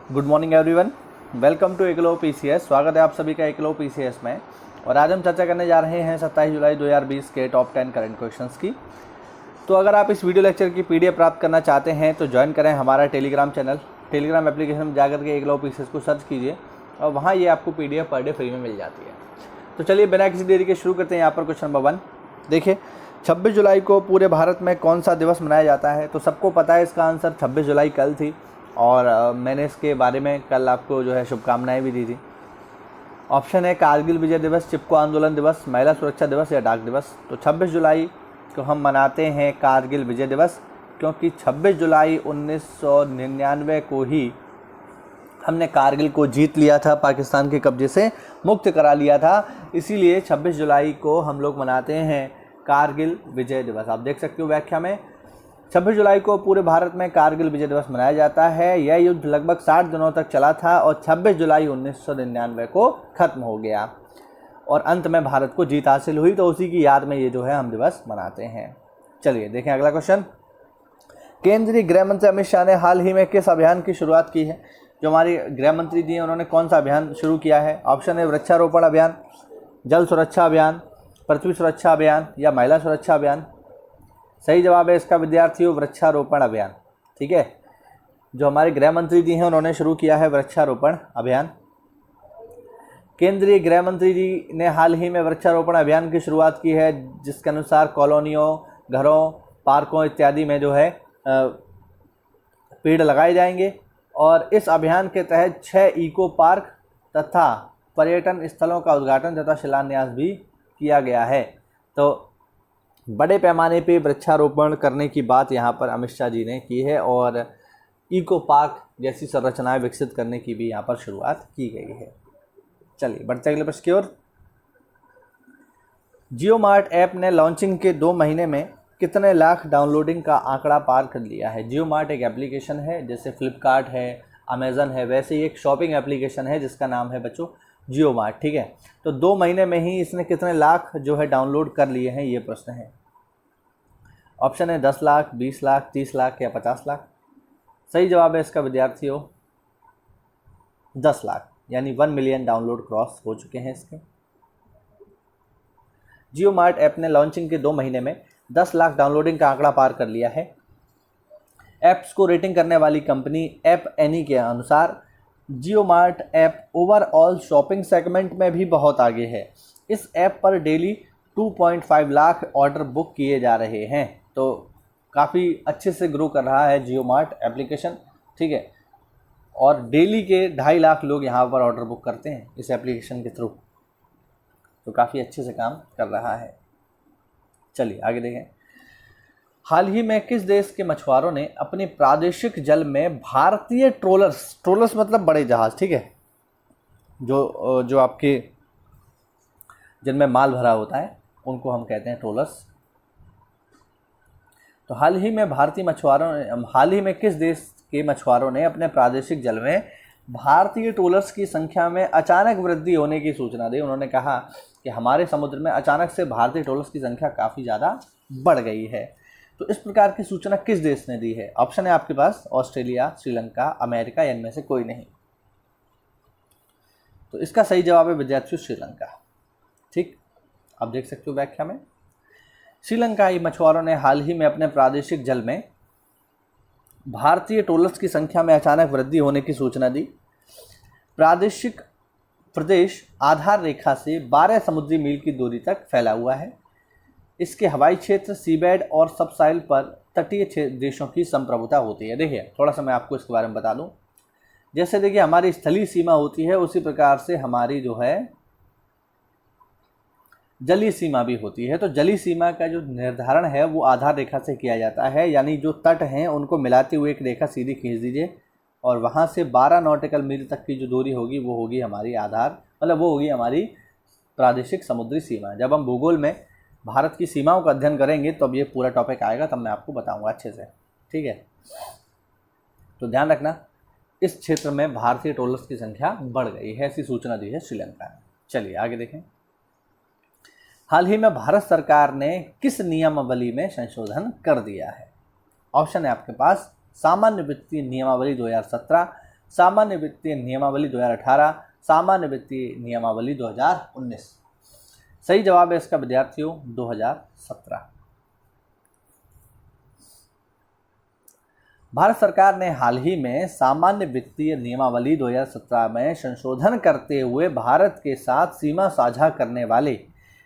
Good morning everyone, welcome to Eklavya PCS. स्वागत है आप सभी का एकलव्य पीसीएस में। और आज हम चर्चा करने जा रहे हैं 27 जुलाई 2020 के टॉप 10 करंट क्वेश्चंस की। तो अगर आप इस वीडियो लेक्चर की पीडीएफ प्राप्त करना चाहते हैं तो ज्वाइन करें हमारा टेलीग्राम चैनल। टेलीग्राम एप्लीकेशन में जाकर के एकलव्य पीसीएस को सर्च कीजिए और वहाँ ये आपको पीडीएफ पर डे फ्री में मिल जाती है। तो चलिए बिना किसी देरी के शुरू करते हैं। यहाँ पर क्वेश्चन नंबर 1 देखिए, 26 जुलाई को पूरे भारत में कौन सा दिवस मनाया जाता है? तो सबको पता है इसका आंसर 26 जुलाई कल थी और मैंने इसके बारे में कल आपको जो है शुभकामनाएं भी दी थी। ऑप्शन है कारगिल विजय दिवस, चिपको आंदोलन दिवस, महिला सुरक्षा दिवस या डाक दिवस। तो 26 जुलाई को हम मनाते हैं कारगिल विजय दिवस, क्योंकि 26 जुलाई 1999 को ही हमने कारगिल को जीत लिया था, पाकिस्तान के कब्जे से मुक्त करा लिया था। इसीलिए 26 जुलाई को हम लोग मनाते हैं कारगिल विजय दिवस। आप देख सकते हो व्याख्या में 26 जुलाई को पूरे भारत में कारगिल विजय दिवस मनाया जाता है। यह युद्ध लगभग 60 दिनों तक चला था और 26 जुलाई 1999 को खत्म हो गया और अंत में भारत को जीत हासिल हुई। तो उसी की याद में ये जो है हम दिवस मनाते हैं। चलिए देखें अगला क्वेश्चन। केंद्रीय गृह मंत्री अमित शाह ने हाल ही में किस अभियान की शुरुआत की है? जो हमारी गृह मंत्री जी हैं उन्होंने कौन सा अभियान शुरू किया है? ऑप्शन है वृक्षारोपण अभियान, जल सुरक्षा अभियान, पृथ्वी सुरक्षा अभियान या महिला सुरक्षा अभियान। सही जवाब है इसका विद्यार्थियों वृक्षारोपण अभियान। ठीक है, जो हमारे गृह मंत्री जी हैं उन्होंने शुरू किया है वृक्षारोपण अभियान। केंद्रीय गृह मंत्री जी ने हाल ही में वृक्षारोपण अभियान की शुरुआत की है, जिसके अनुसार कॉलोनियों, घरों, पार्कों इत्यादि में जो है पेड़ लगाए जाएंगे। और इस अभियान के तहत 6 इको पार्क तथा पर्यटन स्थलों का उद्घाटन तथा शिलान्यास भी किया गया है। तो बड़े पैमाने पे वृक्षारोपण करने की बात यहाँ पर अमित शाह जी ने की है और इको पार्क जैसी संरचनाएं विकसित करने की भी यहाँ पर शुरुआत की गई है। चलिए बढ़ते अगले प्रश्न की ओर। जियो मार्ट ऐप ने लॉन्चिंग के 2 महीने में कितने लाख डाउनलोडिंग का आंकड़ा पार कर लिया है? जियो मार्ट एक एप्लीकेशन है, जैसे फ्लिपकार्ट है, अमेज़न है, वैसे ही एक शॉपिंग एप्लीकेशन है जिसका नाम है बच्चों जियो मार्ट। ठीक है, तो 2 महीने में ही इसने कितने लाख जो है डाउनलोड कर लिए हैं, ये प्रश्न है। ऑप्शन है 10 लाख, 20 लाख, 30 लाख या 50 लाख। सही जवाब है इसका विद्यार्थियों 10 लाख, यानी 1 मिलियन डाउनलोड क्रॉस हो चुके हैं इसके। जियो मार्ट ऐप ने लॉन्चिंग के 2 महीने में 10 लाख डाउनलोडिंग का आंकड़ा पार कर लिया है। ऐप्स को रेटिंग करने वाली कंपनी ऐप एनी के अनुसार JioMart app overall shopping segment में भी बहुत आगे है। इस ऐप पर डेली 2.5 लाख ऑर्डर बुक किए जा रहे हैं। तो काफ़ी अच्छे से ग्रो कर रहा है जियो मार्ट एप्लीकेशन। ठीक है, और डेली के 2.5 लाख लोग यहाँ पर ऑर्डर बुक करते हैं इस एप्लीकेशन के थ्रू। तो काफ़ी अच्छे से काम कर रहा है। चलिए आगे देखें। हाल ही में किस देश के मछुआरों ने अपने प्रादेशिक जल में भारतीय ट्रोलर्स मतलब बड़े जहाज, ठीक है, जो आपके जिनमें माल भरा होता है उनको हम कहते हैं ट्रोलर्स। तो हाल ही में किस देश के मछुआरों ने अपने प्रादेशिक जल में भारतीय ट्रोलर्स की संख्या में अचानक वृद्धि होने की सूचना दी? उन्होंने कहा कि हमारे समुद्र में अचानक से भारतीय ट्रोलर्स की संख्या काफ़ी ज़्यादा बढ़ गई है। तो इस प्रकार की सूचना किस देश ने दी है? ऑप्शन है आपके पास ऑस्ट्रेलिया, श्रीलंका, अमेरिका या इनमें से कोई नहीं। तो इसका सही जवाब है विद्यार्थियों श्रीलंका। ठीक, आप देख सकते हो व्याख्या में श्रीलंकाई मछुआरों ने हाल ही में अपने प्रादेशिक जल में भारतीय ट्रोलर्स की संख्या में अचानक वृद्धि होने की सूचना दी। प्रादेशिक प्रदेश आधार रेखा से 12 समुद्री मील की दूरी तक फैला हुआ है। इसके हवाई क्षेत्र, सीबेड और सबसाइल पर तटीय देशों की संप्रभुता होती है। देखिए थोड़ा सा मैं आपको इसके बारे में बता दूं। जैसे देखिए हमारी स्थलीय सीमा होती है, उसी प्रकार से हमारी जो है जलीय सीमा भी होती है। तो जलीय सीमा का जो निर्धारण है वो आधार रेखा से किया जाता है, यानी जो तट हैं उनको मिलाते हुए एक रेखा सीधी खींच दीजिए और वहाँ से 12 नॉटिकल मील तक की जो दूरी होगी वो होगी हमारी आधार, मतलब वो होगी हमारी प्रादेशिक समुद्री सीमा। जब हम भूगोल में भारत की सीमाओं का अध्ययन करेंगे तो अब ये पूरा टॉपिक आएगा, तब मैं आपको बताऊंगा अच्छे से। ठीक है, तो ध्यान रखना इस क्षेत्र में भारतीय ट्रोलर्स की संख्या बढ़ गई है, ऐसी सूचना दी है श्रीलंका ने। चलिए आगे देखें। हाल ही में भारत सरकार ने किस नियमावली में संशोधन कर दिया है? ऑप्शन है आपके पास सामान्य वित्तीय नियमावली 2017, सामान्य वित्तीय नियमावली 2018, सामान्य वित्तीय नियमावली 2019। सही जवाब है इसका विद्यार्थियों 2017। भारत सरकार ने हाल ही में सामान्य वित्तीय नियमावली 2017 में संशोधन करते हुए भारत के साथ सीमा साझा करने वाले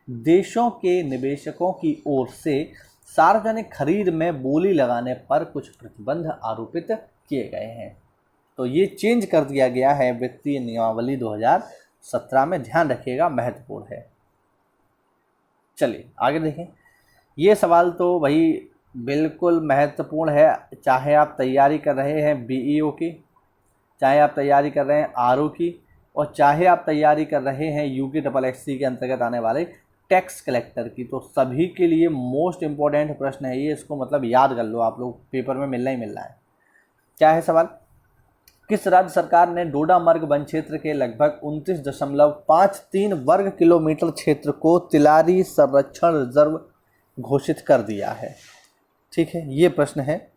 देशों के निवेशकों की ओर से सार्वजनिक खरीद में बोली लगाने पर कुछ प्रतिबंध आरोपित किए गए हैं। तो ये चेंज कर दिया गया है वित्तीय नियमावली 2017 में, ध्यान रखिएगा, महत्वपूर्ण है। चलिए आगे देखें। ये सवाल तो वही बिल्कुल महत्वपूर्ण है, चाहे आप तैयारी कर रहे हैं बीईओ की, चाहे आप तैयारी कर रहे हैं आरओ की, और चाहे आप तैयारी कर रहे हैं UKSSC के अंतर्गत आने वाले टैक्स कलेक्टर की, तो सभी के लिए मोस्ट इम्पोर्टेंट प्रश्न है ये। इसको मतलब याद कर लो, आप लोग पेपर में मिलना ही मिलना है। क्या है सवाल? किस राज्य सरकार ने डोडामर्ग वन क्षेत्र के लगभग 29.53 वर्ग किलोमीटर क्षेत्र को तिलारी संरक्षण रिजर्व घोषित कर दिया है? ठीक है, ये प्रश्न है,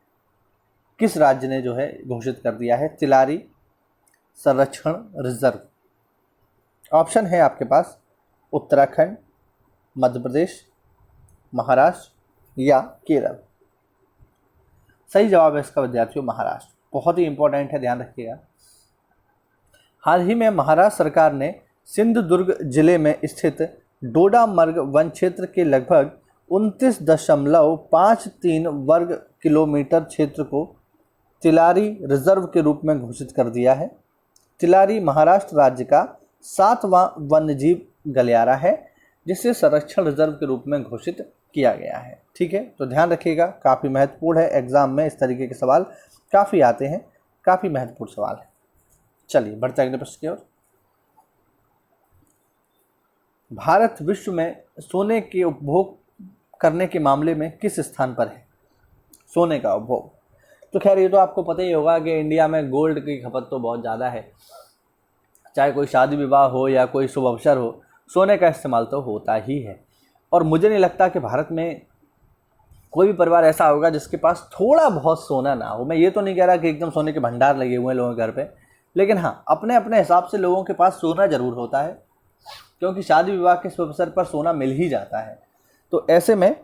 किस राज्य ने जो है घोषित कर दिया है तिलारी संरक्षण रिजर्व? ऑप्शन है आपके पास उत्तराखंड, मध्य प्रदेश, महाराष्ट्र या केरल। सही जवाब है इसका विद्यार्थियों महाराष्ट्र। बहुत ही इंपॉर्टेंट है, ध्यान रखिएगा। हाल ही में महाराष्ट्र सरकार ने सिंधुदुर्ग जिले में स्थित डोडामर्ग वन क्षेत्र के लगभग 29.53 वर्ग किलोमीटर क्षेत्र को तिलारी रिजर्व के रूप में घोषित कर दिया है। तिलारी महाराष्ट्र राज्य का 7वां वन्यजीव गलियारा है, जिसे संरक्षण रिजर्व के रूप में घोषित किया गया है। ठीक है, तो ध्यान रखिएगा, काफ़ी महत्वपूर्ण है। एग्जाम में इस तरीके के सवाल काफ़ी आते हैं, काफ़ी महत्वपूर्ण सवाल है। चलिए बढ़ते अगले प्रश्न की ओर। भारत विश्व में सोने के उपभोग करने के मामले में किस स्थान पर है? सोने का उपभोग, तो खैर ये तो आपको पता ही होगा कि इंडिया में गोल्ड की खपत तो बहुत ज़्यादा है। चाहे कोई शादी विवाह हो या कोई शुभ अवसर हो, सोने का इस्तेमाल तो होता ही है। और मुझे नहीं लगता कि भारत में कोई भी परिवार ऐसा होगा जिसके पास थोड़ा बहुत सोना ना हो। मैं ये तो नहीं कह रहा कि एकदम सोने के भंडार लगे हुए हैं लोगों के घर पे, लेकिन हाँ, अपने अपने हिसाब से लोगों के पास सोना ज़रूर होता है, क्योंकि शादी विवाह के शुभ अवसर पर सोना मिल ही जाता है। तो ऐसे में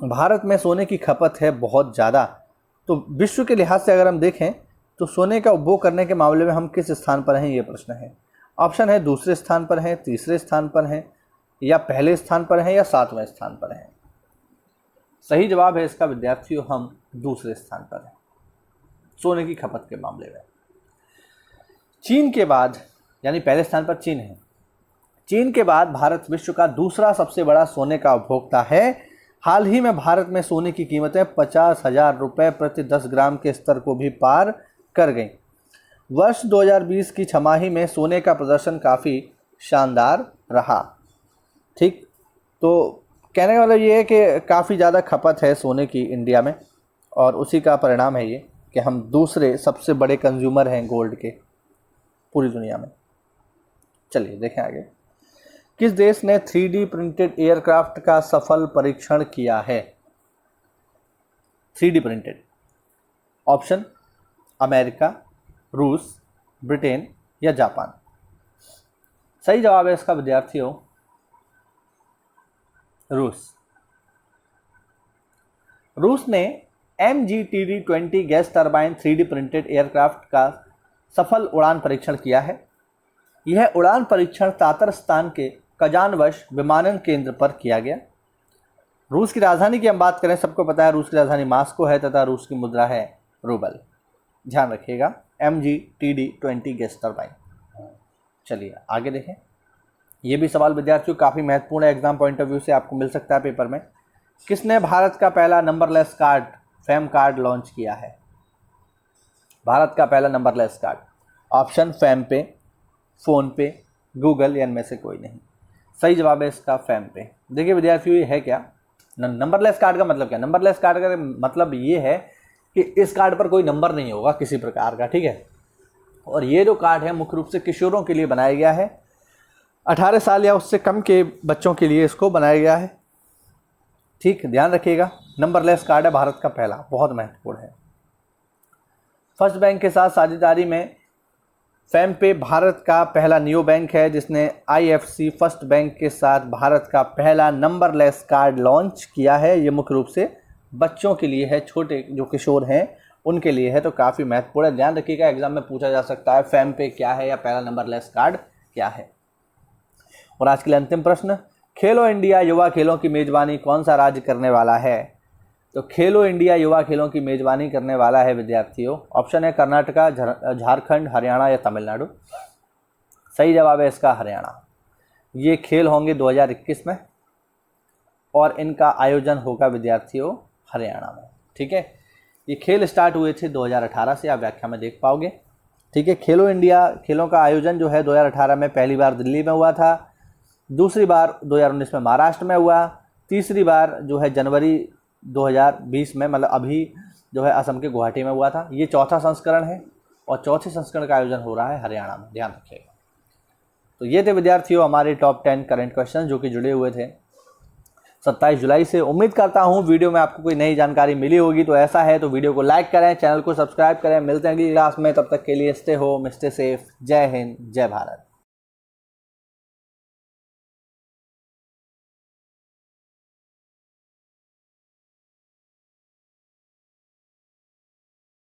भारत में सोने की खपत है बहुत ज़्यादा। तो विश्व के लिहाज से अगर हम देखें तो सोने का उपभोग करने के मामले में हम किस स्थान पर हैं, ये प्रश्न है। ऑप्शन है दूसरे स्थान पर हैं, तीसरे स्थान पर हैं, या पहले स्थान पर हैं, या 7वें स्थान पर हैं। सही जवाब है इसका विद्यार्थियों हम दूसरे स्थान पर हैं सोने की खपत के मामले में। चीन के बाद, यानी पहले स्थान पर चीन है, चीन के बाद भारत विश्व का दूसरा सबसे बड़ा सोने का उपभोक्ता है। हाल ही में भारत में सोने की कीमतें 50,000 रुपये प्रति 10 ग्राम के स्तर को भी पार कर गईं। वर्ष 2020 की छमाही में सोने का प्रदर्शन काफ़ी शानदार रहा। ठीक, तो कहने का मतलब ये है कि काफ़ी ज़्यादा खपत है सोने की इंडिया में, और उसी का परिणाम है ये कि हम दूसरे सबसे बड़े कंज्यूमर हैं गोल्ड के पूरी दुनिया में। चलिए देखें आगे। किस देश ने 3D प्रिंटेड एयरक्राफ्ट का सफल परीक्षण किया है? 3D printed. ऑप्शन अमेरिका, रूस, ब्रिटेन या जापान। सही जवाब है इसका विद्यार्थियों रूस। रूस ने MGTD-20 gas turbine 3D printed aircraft का सफल उड़ान परीक्षण किया है। यह उड़ान परीक्षण तातरस्तान के कजानवश विमानन केंद्र पर किया गया। रूस की राजधानी की हम बात करें, सबको पता है रूस की राजधानी मास्को है तथा रूस की मुद्रा है रूबल। ध्यान रखिएगा, MGTD-20 गैस टरबाइन। चलिए आगे देखें। ये भी सवाल विद्यार्थियों काफ़ी महत्वपूर्ण है, एग्जाम पॉइंट ऑफ व्यू से आपको मिल सकता है पेपर में। किसने भारत का पहला numberless card fam card launch किया है? भारत का पहला नंबरलेस कार्ड। ऑप्शन फैम पे, फ़ोन पे, गूगल, या इनमें से कोई नहीं। सही जवाब है इसका फैम पे। देखिए विद्यार्थियों, ये है क्या नंबरलेस कार्ड का मतलब? क्या नंबरलेस कार्ड का मतलब ये है कि इस कार्ड पर कोई नंबर नहीं होगा किसी प्रकार का। ठीक है, और ये जो कार्ड है मुख्य रूप से किशोरों के लिए बनाया गया है। 18 साल या उससे कम के बच्चों के लिए इसको बनाया गया है। ठीक, ध्यान रखिएगा, नंबरलेस कार्ड है भारत का पहला, बहुत महत्वपूर्ण है। फर्स्ट बैंक के साथ साझेदारी में फेमपे भारत का पहला नियो बैंक है जिसने IFC फर्स्ट बैंक के साथ भारत का पहला नंबरलेस कार्ड लॉन्च किया है। ये मुख्य रूप से बच्चों के लिए है, छोटे जो किशोर हैं उनके लिए है, तो काफ़ी महत्वपूर्ण है। ध्यान रखिएगा, एग्जाम में पूछा जा सकता है फेमपे क्या है या पहला नंबरलेस कार्ड क्या है। और आज के लिए अंतिम प्रश्न, खेलो इंडिया युवा खेलों की मेजबानी कौन सा राज्य करने वाला है? तो खेलो इंडिया युवा खेलों की मेजबानी करने वाला है विद्यार्थियों, ऑप्शन है कर्नाटका, झारखंड, हरियाणा या तमिलनाडु। सही जवाब है इसका हरियाणा। ये खेल होंगे 2021 में और इनका आयोजन होगा विद्यार्थियों हरियाणा में। ठीक है, ये खेल स्टार्ट हुए थे 2018 से, आप व्याख्या में देख पाओगे। ठीक है, खेलो इंडिया खेलों का आयोजन जो है 2018 में पहली बार दिल्ली में हुआ था, दूसरी बार 2019 में महाराष्ट्र में हुआ, तीसरी बार जो है जनवरी 2020 में, मतलब अभी जो है असम के गुवाहाटी में हुआ था। ये चौथा संस्करण है और चौथे संस्करण का आयोजन हो रहा है हरियाणा में, ध्यान रखिएगा। तो ये थे विद्यार्थियों हमारे टॉप 10 करंट क्वेश्चन जो कि जुड़े हुए थे 27 जुलाई से। उम्मीद करता हूँ वीडियो में आपको कोई नई जानकारी मिली होगी। तो ऐसा है तो वीडियो को लाइक करें, चैनल को सब्सक्राइब करें। मिलते हैं अगली क्लास में, तब तक के लिए स्टे होम, स्टे सेफ। जय हिंद, जय भारत।